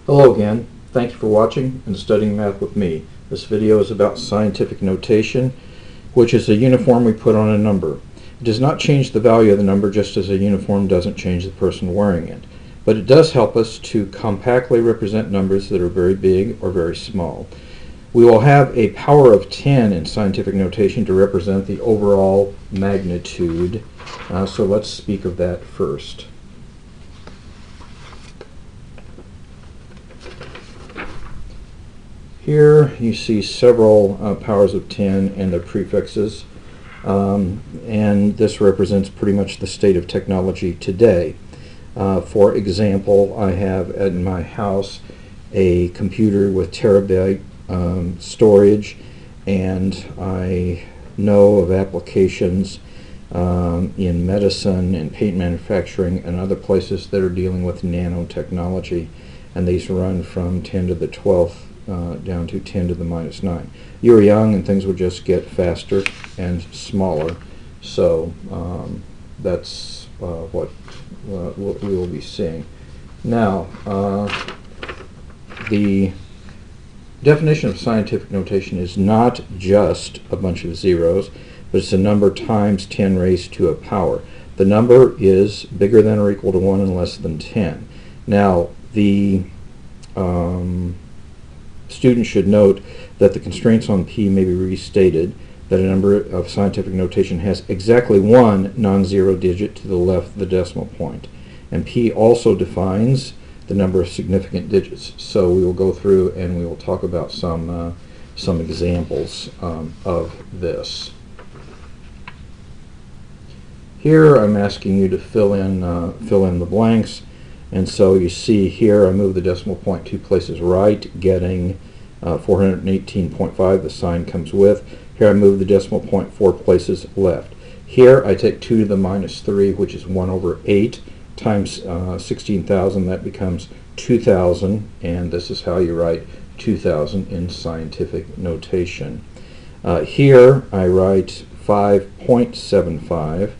Hello again. Thank you for watching and studying math with me. This video is about scientific notation, which is a uniform we put on a number. It does not change the value of the number, just as a uniform doesn't change the person wearing it. But it does help us to compactly represent numbers that are very big or very small. We will have a power of 10 in scientific notation to represent the overall magnitude. So let's speak of that first. Here you see several powers of 10 and their prefixes, and this represents pretty much the state of technology today. For example, I have in my house a computer with terabyte storage, and I know of applications in medicine and paint manufacturing and other places that are dealing with nanotechnology, and these run from 10 to the 12th down to 10 to the minus 9. You were young and things would just get faster and smaller, so that's what we will be seeing. Now, the definition of scientific notation is not just a bunch of zeros, but it's a number times 10 raised to a power. The number is bigger than or equal to 1 and less than 10. Now, the student should note that the constraints on P may be restated, that a number of scientific notation has exactly one non-zero digit to the left of the decimal point. And P also defines the number of significant digits. So we will go through and we will talk about some examples of this. Here I'm asking you to fill in the blanks. And so you see here I move the decimal point 2 places right, getting 418.5, the sign comes with. Here I move the decimal point 4 places left. Here I take 2 to the minus 3, which is 1 over 8, times 16,000, that becomes 2,000, and this is how you write 2,000 in scientific notation. Here I write 5.75.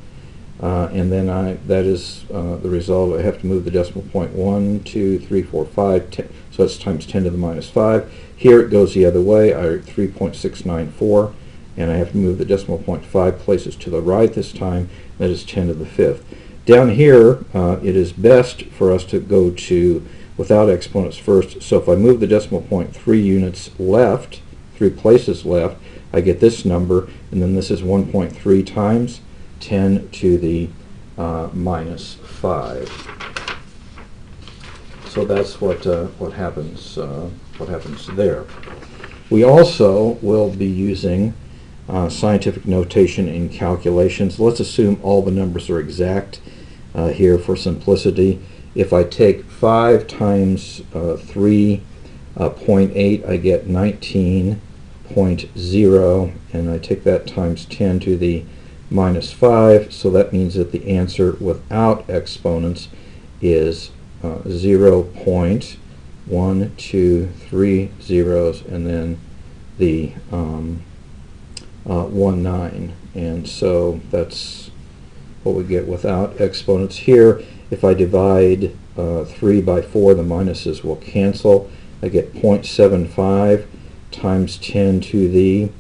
And then that is the result. I have to move the decimal point 1, 2, 3, 4, 5, 10, so that's times 10 to the minus 5. Here it goes the other way. I write 3.694, and I have to move the decimal point 5 places to the right this time. That is 10 to the 5th. Down here, it is best for us to go to without exponents first. So if I move the decimal point 3 units left, 3 places left, I get this number, and then this is 1.3 times 10 to the minus 5. So that's what happens there. We also will be using scientific notation in calculations. Let's assume all the numbers are exact here for simplicity. If I take 5 times 3.8, I get 19.0, and I take that times 10 to the minus 5, so that means that the answer without exponents is 0.123 zeros and then the 19, and so that's what we get without exponents. Here, if I divide 3 by 4, the minuses will cancel. I get 0.75 times 10 to the,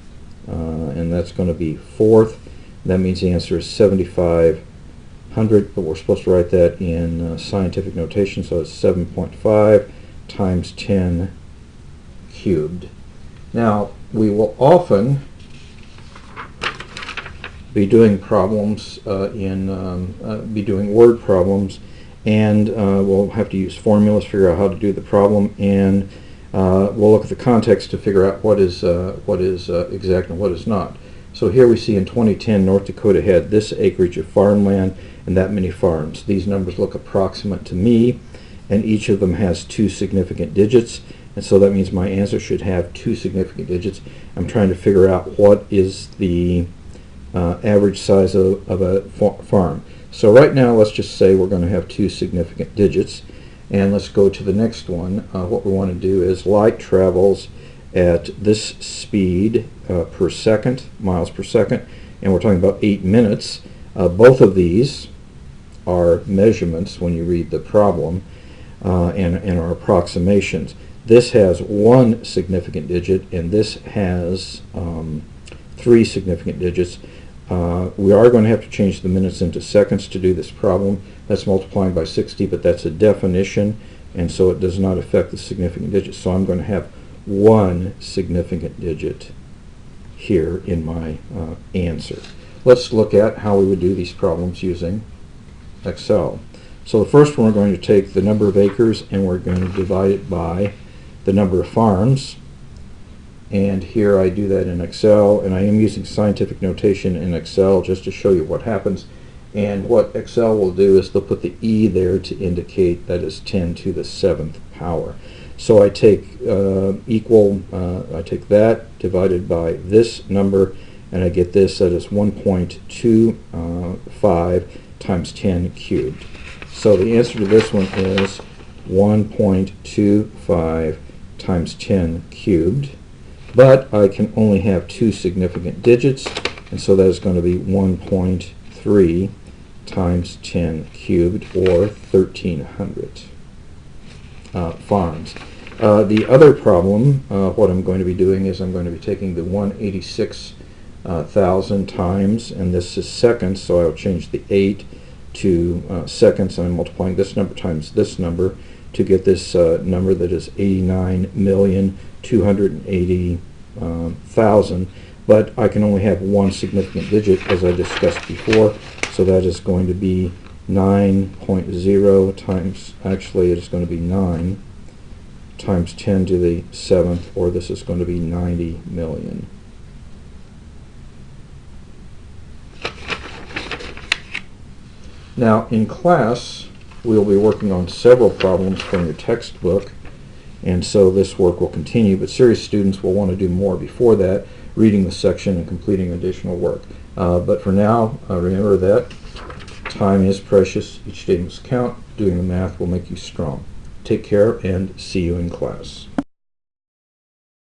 and that's going to be fourth. That means the answer is 7,500, but we're supposed to write that in scientific notation, so it's 7.5 times 10 cubed. Now, we will often be doing problems be doing word problems, and we'll have to use formulas to figure out how to do the problem, and we'll look at the context to figure out what is exact and what is not. So here we see in 2010 North Dakota had this acreage of farmland and that many farms. These numbers look approximate to me, and each of them has 2 significant digits, and so that means my answer should have 2 significant digits. I'm trying to figure out what is the average size of a farm. So right now let's just say we're going to have 2 significant digits, and let's go to the next one. What we want to do is light travels at this speed per second, miles per second, and we're talking about 8 minutes. Both of these are measurements when you read the problem. and our approximations. This has one significant digit, and this has three significant digits. We are going to have to change the minutes into seconds to do this problem. That's multiplying by 60, but that's a definition, and so it does not affect the significant digits. So I'm going to have one significant digit here in my answer. Let's look at how we would do these problems using Excel. So the first one, we're going to take the number of acres and we're going to divide it by the number of farms. And here I do that in Excel, and I am using scientific notation in Excel just to show you what happens. And what Excel will do is they'll put the E there to indicate that is 10 to the 7th power. So I take I take that divided by this number, and I get this, that is 1.25 times 10 cubed. So the answer to this one is 1.25 times 10 cubed. But I can only have two significant digits, and so that is going to be 1.3 times 10 cubed, or 1,300 farms. The other problem, what I'm going to be doing is I'm going to be taking the 186,000 times, and this is seconds, so I'll change the 8 to seconds, and I'm multiplying this number times this number to get this number that is 89,280,000, but I can only have one significant digit, as I discussed before, so that is going to be 9.0 times, actually it is going to be 9 times 10 to the 7th, or this is going to be 90 million. Now in class we'll be working on several problems from your textbook, and so this work will continue, but serious students will want to do more before that, reading the section and completing additional work. But for now, remember that time is precious, each day must count, doing the math will make you strong. Take care and see you in class.